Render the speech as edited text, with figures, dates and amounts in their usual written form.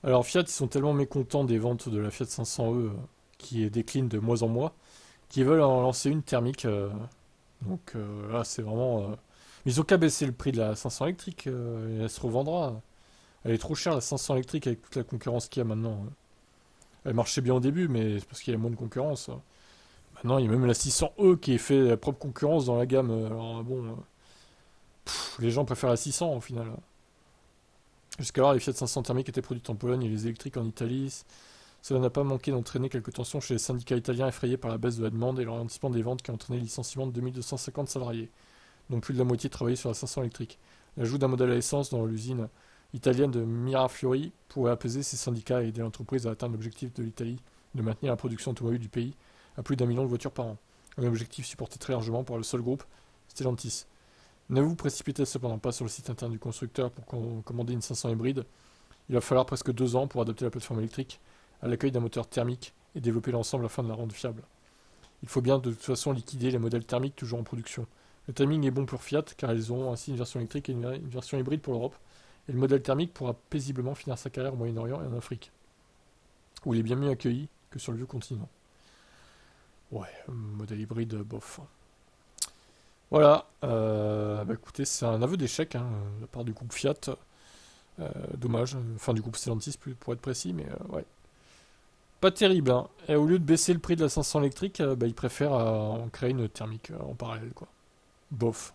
Alors Fiat, ils sont tellement mécontents des ventes de la Fiat 500e qui décline de mois en mois, qu'ils veulent en lancer une thermique. Donc là, c'est vraiment. Ils ont qu'à baisser le prix de la 500 électrique, et elle se revendra. Elle est trop chère la 500 électrique avec toute la concurrence qu'il y a maintenant. Elle marchait bien au début, mais c'est parce qu'il y a moins de concurrence. Maintenant, il y a même la 600e qui fait la propre concurrence dans la gamme. Alors bon, les gens préfèrent la 600 au final. Jusqu'alors, les Fiat 500 thermiques étaient produites en Pologne et les électriques en Italie. Cela n'a pas manqué d'entraîner quelques tensions chez les syndicats italiens effrayés par la baisse de la demande et le ralentissement des ventes qui a entraîné le licenciement de 2250 salariés, dont plus de la moitié travaillaient sur la 500 électrique. L'ajout d'un modèle à essence dans l'usine italienne de Mirafiori pourrait apaiser ces syndicats et aider l'entreprise à atteindre l'objectif de l'Italie de maintenir la production automobile du pays à plus d'1 million de voitures par an. Un objectif supporté très largement par le seul groupe, Stellantis. Ne vous précipitez cependant pas sur le site interne du constructeur pour commander une 500 hybride. Il va falloir presque 2 ans pour adapter la plateforme électrique à l'accueil d'un moteur thermique et développer l'ensemble afin de la rendre fiable. Il faut bien de toute façon liquider les modèles thermiques toujours en production. Le timing est bon pour Fiat car ils auront ainsi une version électrique et une version hybride pour l'Europe, et le modèle thermique pourra paisiblement finir sa carrière au Moyen-Orient et en Afrique, où il est bien mieux accueilli que sur le vieux continent. Ouais, modèle hybride, bof. Voilà, bah écoutez, c'est un aveu d'échec de la part du groupe Fiat. Dommage, enfin du groupe Stellantis pour être précis, mais ouais. Pas terrible, hein. Et au lieu de baisser le prix de la 500 électrique, bah, ils préfèrent en créer une thermique en parallèle, quoi. Bof.